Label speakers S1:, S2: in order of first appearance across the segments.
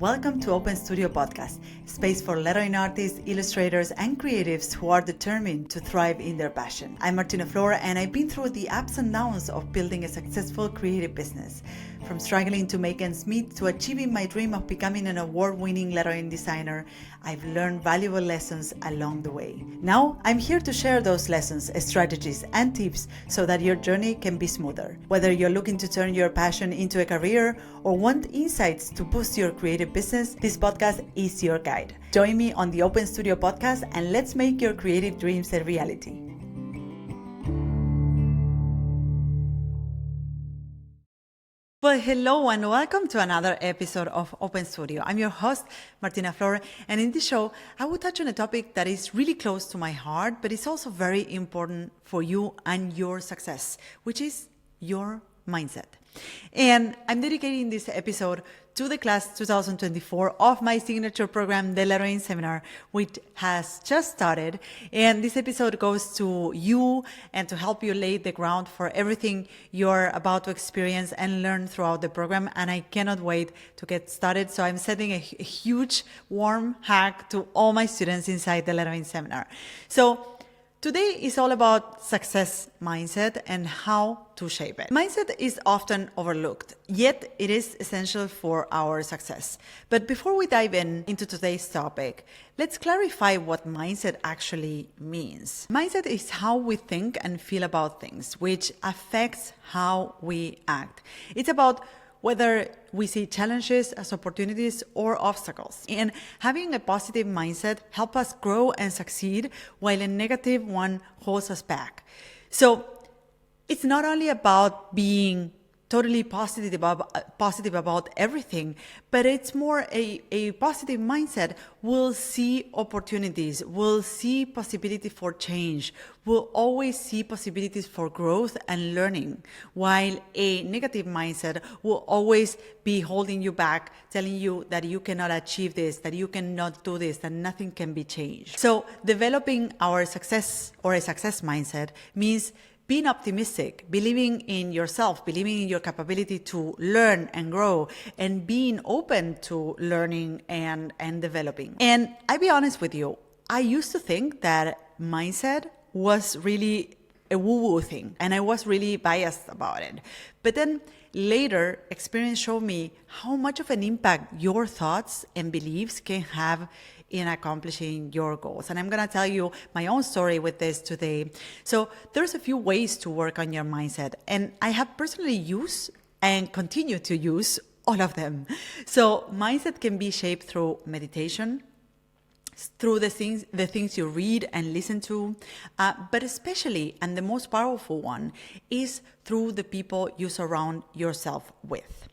S1: Welcome to Open Studio Podcast, space for lettering artists, illustrators, and creatives who are determined to thrive in their passion. I'm Martina Flor, and I've been through the ups and downs of building a successful creative business. From struggling to make ends meet to achieving my dream of becoming an award-winning lettering designer, I've learned valuable lessons along the way. Now, I'm here to share those lessons, strategies, and tips so that your journey can be smoother. Whether you're looking to turn your passion into a career or want insights to boost your creative business, this podcast is your guide. Join me on the Open Studio Podcast and let's make your creative dreams a reality. Well, hello and welcome to another episode of Open Studio. I'm your host, Martina Flor, and in this show, I will touch on a topic that is really close to my heart, but it's also very important for you and your success, which is your mindset. And I'm dedicating this episode to the class 2024 of my signature program, the Lettering Seminar, which has just started. And this episode goes to you and to help you lay the ground for everything you're about to experience and learn throughout the program. And I cannot wait to get started. So I'm sending a huge warm hug to all my students inside the Lettering Seminar. So today is all about success mindset and how to shape it. Mindset is often overlooked, yet it is essential for our success. But before we dive into today's topic, let's clarify what mindset actually means. Mindset is how we think and feel about things, which affects how we act. It's about whether we see challenges as opportunities or obstacles. And having a positive mindset helps us grow and succeed, while a negative one holds us back. So it's not only about being totally positive about everything, but it's more a positive mindset will see opportunities, will see possibility for change, will always see possibilities for growth and learning, while a negative mindset will always be holding you back, telling you that you cannot achieve this, that you cannot do this, that nothing can be changed. So developing our success or a success mindset means being optimistic, believing in yourself, believing in your capability to learn and grow, and being open to learning and developing. And I'll be honest with you, I used to think that mindset was really a woo-woo thing, and I was really biased about it. But then later, experience showed me how much of an impact your thoughts and beliefs can have in accomplishing your goals. And I'm going to tell you my own story with this today. So there's a few ways to work on your mindset, and I have personally used and continue to use all of them. So mindset can be shaped through meditation, through the things you read and listen to, but especially, and the most powerful one, is through the people you surround yourself with.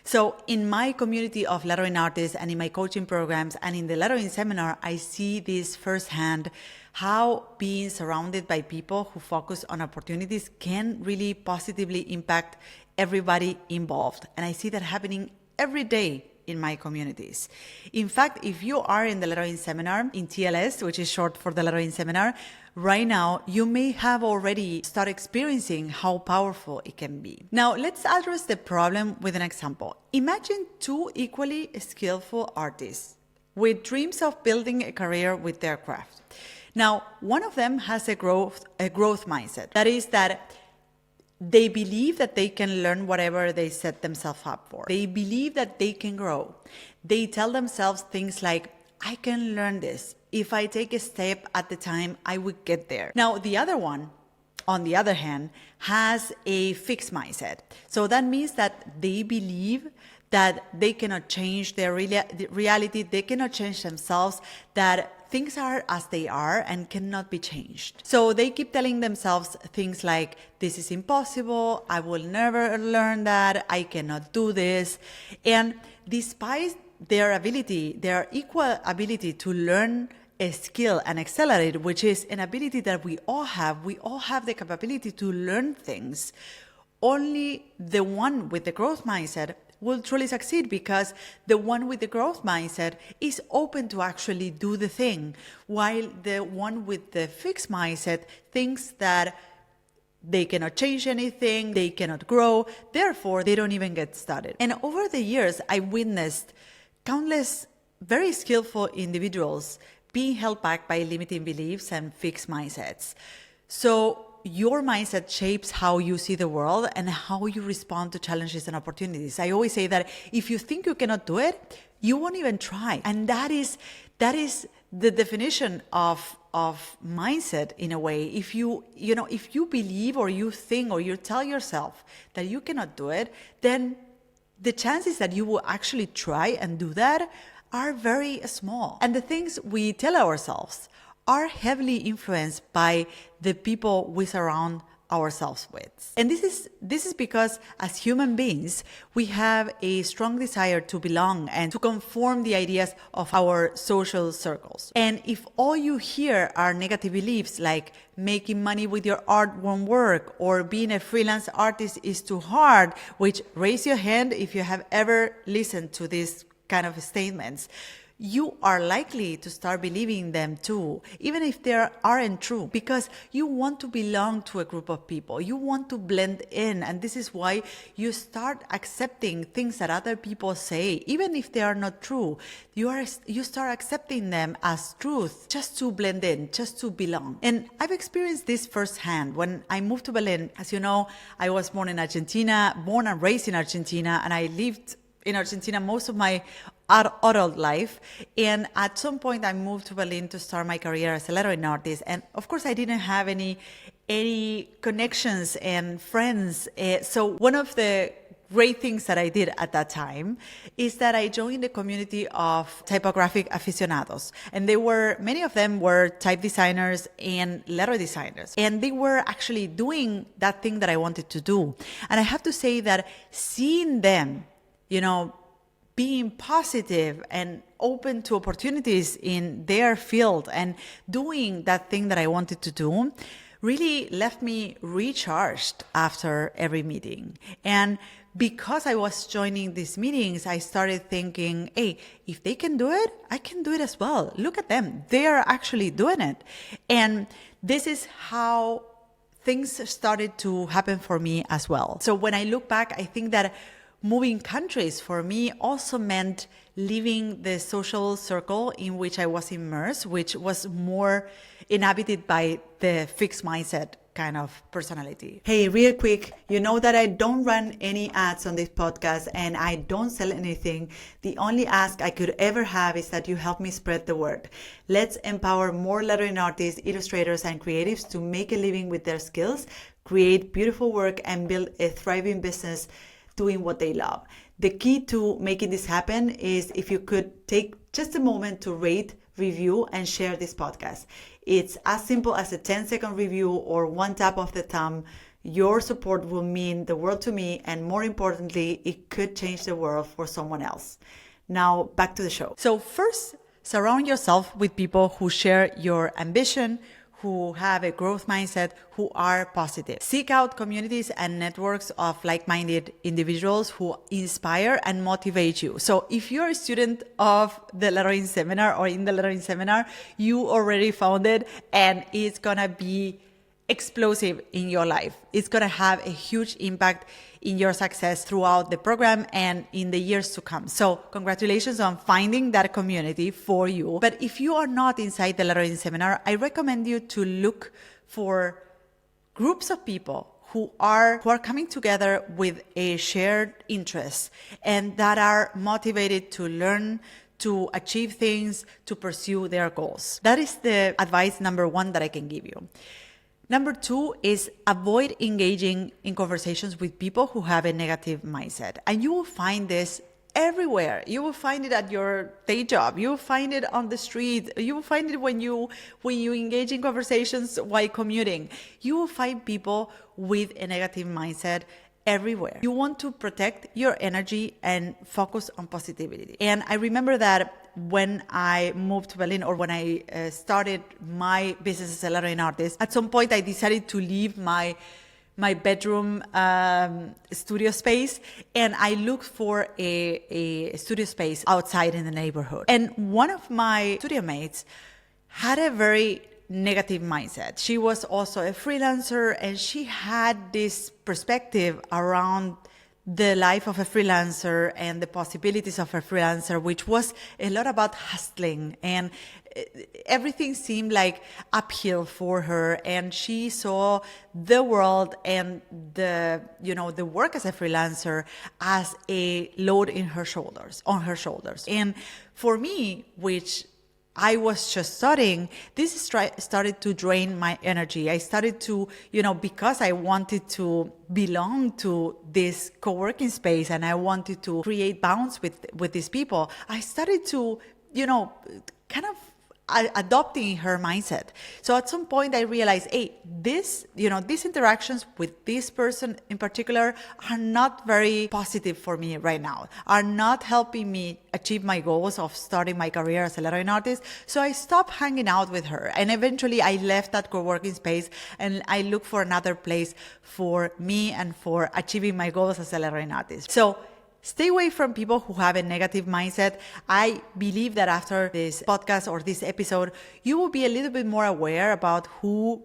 S1: So in my community of lettering artists and in my coaching programs and in the lettering seminar, I see this firsthand, how being surrounded by people who focus on opportunities can really positively impact everybody involved. And I see that happening every day in my communities. In fact, if you are in the lettering seminar in TLS, which is short for the lettering seminar, right now you may have already started experiencing how powerful it can be. Now let's address the problem with an example. Imagine two equally skillful artists with dreams of building a career with their craft. Now, one of them has a growth mindset. That is that they believe that they can learn whatever they set themselves up for. They believe that they can grow. They tell themselves things like, I can learn this. If I take a step at a time, I will get there. Now, the other one, on the other hand, has a fixed mindset. So that means that they believe that they cannot change their reality, they cannot change themselves, that things are as they are and cannot be changed. So they keep telling themselves things like, this is impossible, I will never learn that, I cannot do this. And despite their equal ability to learn a skill and accelerate, which is an ability that we all have the capability to learn things. Only the one with the growth mindset will truly succeed, because the one with the growth mindset is open to actually do the thing, while the one with the fixed mindset thinks that they cannot change anything, they cannot grow, therefore they don't even get started. And over the years, I witnessed countless very skillful individuals being held back by limiting beliefs and fixed mindsets. So your mindset shapes how you see the world and how you respond to challenges and opportunities. I always say that if you think you cannot do it, you won't even try. And that is the definition of mindset in a way. If you believe or you think or you tell yourself that you cannot do it, then the chances that you will actually try and do that are very small. And the things we tell ourselves are heavily influenced by the people we surround ourselves with. And this is because as human beings, we have a strong desire to belong and to conform the ideas of our social circles. And if all you hear are negative beliefs like making money with your art won't work or being a freelance artist is too hard, which raise your hand if you have ever listened to these kind of statements, you are likely to start believing them too, even if they aren't true, because you want to belong to a group of people. You want to blend in. And this is why you start accepting things that other people say, even if they are not true. You start accepting them as truth just to blend in, just to belong. And I've experienced this firsthand. When I moved to Berlin, as you know, I was born and raised in Argentina, and I lived in Argentina most of my adult life. And at some point I moved to Berlin to start my career as a lettering artist. And of course I didn't have any connections and friends. So one of the great things that I did at that time is that I joined the community of typographic aficionados. And many of them were type designers and letter designers. And they were actually doing that thing that I wanted to do. And I have to say that seeing them, being positive and open to opportunities in their field and doing that thing that I wanted to do really left me recharged after every meeting. And because I was joining these meetings, I started thinking, hey, if they can do it, I can do it as well. Look at them. They are actually doing it. And this is how things started to happen for me as well. So when I look back, I think that moving countries for me also meant leaving the social circle in which I was immersed, which was more inhabited by the fixed mindset kind of personality. Hey, real quick, you know that I don't run any ads on this podcast and I don't sell anything. The only ask I could ever have is that you help me spread the word. Let's empower more lettering artists, illustrators, and creatives to make a living with their skills, create beautiful work, and build a thriving business doing what they love. The key to making this happen is if you could take just a moment to rate, review, and share this podcast. It's as simple as a 10-second review or one tap of the thumb. Your support will mean the world to me, and more importantly, it could change the world for someone else. Now, back to the show. So first, surround yourself with people who share your ambition, who have a growth mindset, who are positive. Seek out communities and networks of like-minded individuals who inspire and motivate you. So if you're a student of the lettering seminar or in the lettering seminar, you already found it, and it's gonna be explosive in your life. It's gonna have a huge impact in your success throughout the program and in the years to come. So congratulations on finding that community for you. But if you are not inside the lettering seminar, I recommend you to look for groups of people who are coming together with a shared interest and that are motivated to learn, to achieve things, to pursue their goals. That is the advice number one that I can give you. Number two is avoid engaging in conversations with people who have a negative mindset. And you will find this everywhere. You will find it at your day job. You will find it on the street. You will find it when you engage in conversations while commuting. You will find people with a negative mindset everywhere. You want to protect your energy and focus on positivity. And I remember that when I moved to Berlin, or when I started my business as a lettering artist, at some point I decided to leave my bedroom studio space, and I looked for a studio space outside in the neighborhood. And one of my studio mates had a very negative mindset. She was also a freelancer, and she had this perspective around the life of a freelancer and the possibilities of a freelancer, which was a lot about hustling, and everything seemed like uphill for her, and she saw the world and the work as a freelancer as a load on her shoulders. And for me, which I was just studying, this started to drain my energy. I started to, because I wanted to belong to this co-working space and I wanted to create bonds with these people, I started to, kind of adopting her mindset. So at some point I realized, hey, these interactions with this person in particular are not very positive for me right now, are not helping me achieve my goals of starting my career as a lettering artist. So I stopped hanging out with her. And eventually I left that co-working space and I looked for another place for me and for achieving my goals as a lettering artist. So stay away from people who have a negative mindset. I believe that after this podcast or this episode, you will be a little bit more aware about who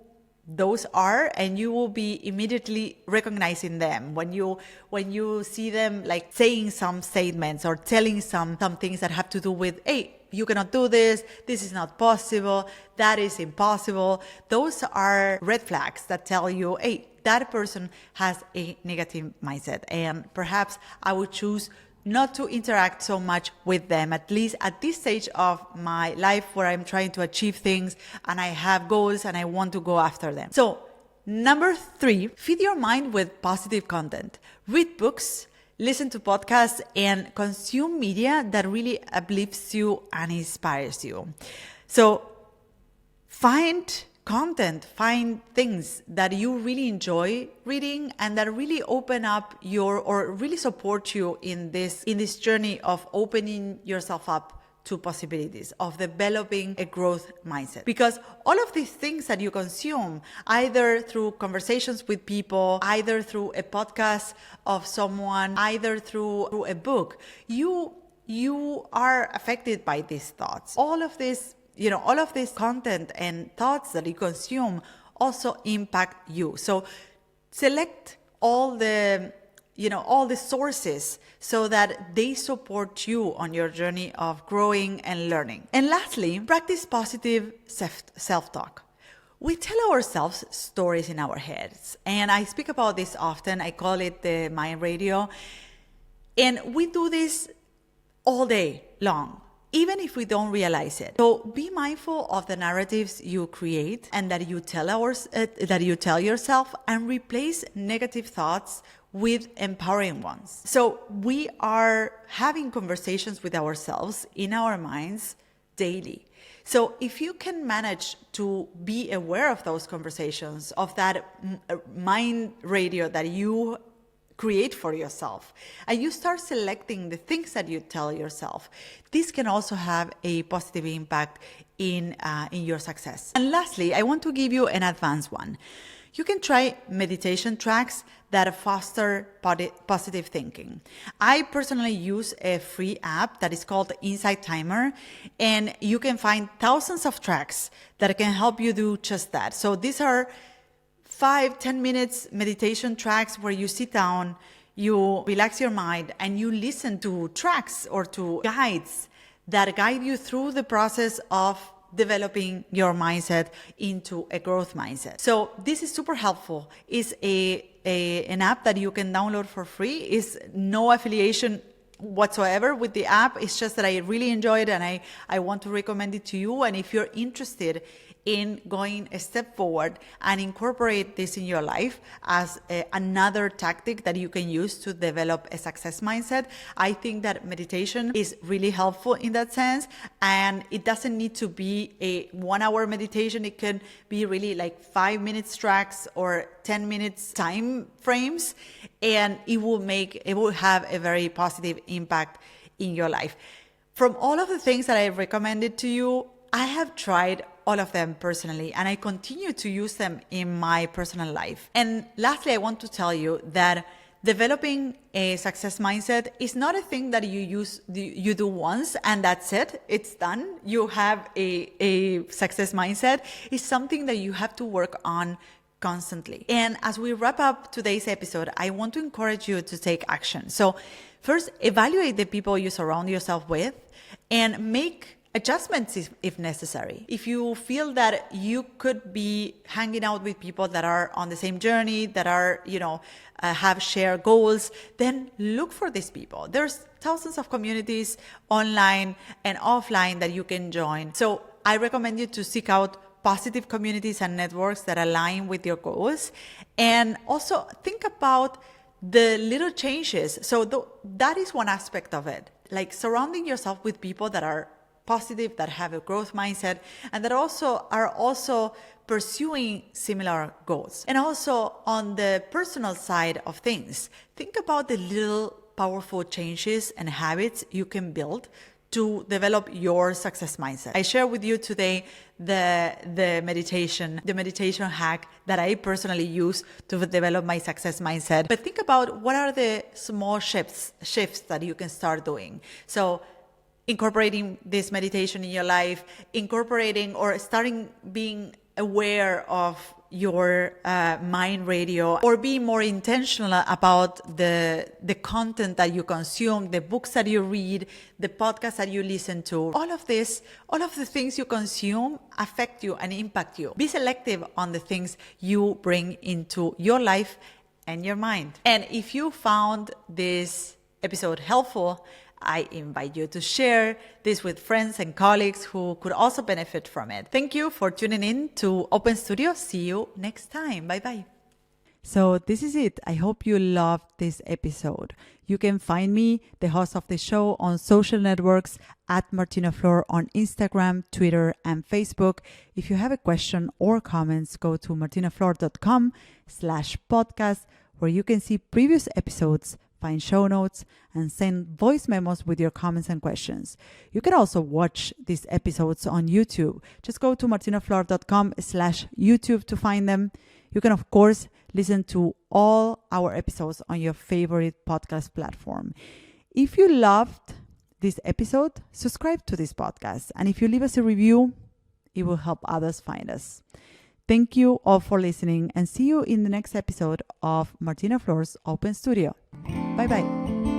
S1: those are, and you will be immediately recognizing them when you see them like saying some statements or telling some things that have to do with, hey, you cannot do this is not possible, that is impossible. Those are red flags that tell you, hey, that person has a negative mindset, and perhaps I would choose not to interact so much with them, at least at this stage of my life where I'm trying to achieve things and I have goals and I want to go after them. So, number 3, feed your mind with positive content. Read books, listen to podcasts, and consume media that really uplifts you and inspires you. So, find content, find things that you really enjoy reading and that really open up or really support you in this journey of opening yourself up to possibilities, of developing a growth mindset. Because all of these things that you consume, either through conversations with people, either through a podcast of someone, either through a book, you are affected by these thoughts. All of this content and thoughts that you consume also impact you. So select all the sources so that they support you on your journey of growing and learning. And lastly, practice positive self-talk. We tell ourselves stories in our heads, and I speak about this often. I call it the mind radio, and we do this all day long, even if we don't realize it. So be mindful of the narratives you create and that you tell yourself, and replace negative thoughts with empowering ones. So we are having conversations with ourselves in our minds daily. So if you can manage to be aware of those conversations, of that mind radio that you create for yourself, and you start selecting the things that you tell yourself, this can also have a positive impact in your success. And lastly, I want to give you an advanced one. You can try meditation tracks that foster positive thinking. I personally use a free app that is called Insight Timer, and you can find thousands of tracks that can help you do just that. So these are 5-10 minutes meditation tracks where you sit down, you relax your mind, and you listen to tracks or to guides that guide you through the process of developing your mindset into a growth mindset. So this is super helpful. It's an app that you can download for free. It's no affiliation whatsoever with the app. It's just that I really enjoy it and I want to recommend it to you. And if you're interested in going a step forward and incorporate this in your life as another tactic that you can use to develop a success mindset, I think that meditation is really helpful in that sense. And it doesn't need to be a 1-hour meditation. It can be really like 5 minutes tracks or 10 minutes time frames, and it will have a very positive impact in your life. From all of the things that I recommended to you, I have tried all of them personally, and I continue to use them in my personal life. And lastly, I want to tell you that developing a success mindset is not a thing that you do once and that's it, it's done. You have a success mindset. It's something that you have to work on constantly. And as we wrap up today's episode, I want to encourage you to take action. So first, evaluate the people you surround yourself with and make adjustments if necessary. If you feel that you could be hanging out with people that are on the same journey, that are, have shared goals, then look for these people. There's thousands of communities online and offline that you can join. So I recommend you to seek out positive communities and networks that align with your goals. And also think about the little changes. So that is one aspect of it. Like surrounding yourself with people that are positive, that have a growth mindset, and that are also pursuing similar goals. And also on the personal side of things, think about the little powerful changes and habits you can build to develop your success mindset. I share with you today the meditation hack that I personally use to develop my success mindset. But think about what are the small shifts that you can start doing. So incorporating this meditation in your life, incorporating or starting being aware of your mind radio, or be more intentional about the content that you consume, the books that you read, the podcasts that you listen to. All of the things you consume affect you and impact you. Be selective on the things you bring into your life and your mind. And if you found this episode helpful, I invite you to share this with friends and colleagues who could also benefit from it. Thank you for tuning in to Open Studio. See you next time. Bye-bye. So this is it. I hope you loved this episode. You can find me, the host of the show, on social networks at Martina Flor on Instagram, Twitter, and Facebook. If you have a question or comments, go to martinaflor.com/podcast, where you can see previous episodes, find show notes, and send voice memos with your comments and questions. You can also watch these episodes on YouTube. Just go to martinaflor.com/YouTube to find them. You can, of course, listen to all our episodes on your favorite podcast platform. If you loved this episode, subscribe to this podcast. And if you leave us a review, it will help others find us. Thank you all for listening, and see you in the next episode of Martina Flor's Open Studio. Bye-bye.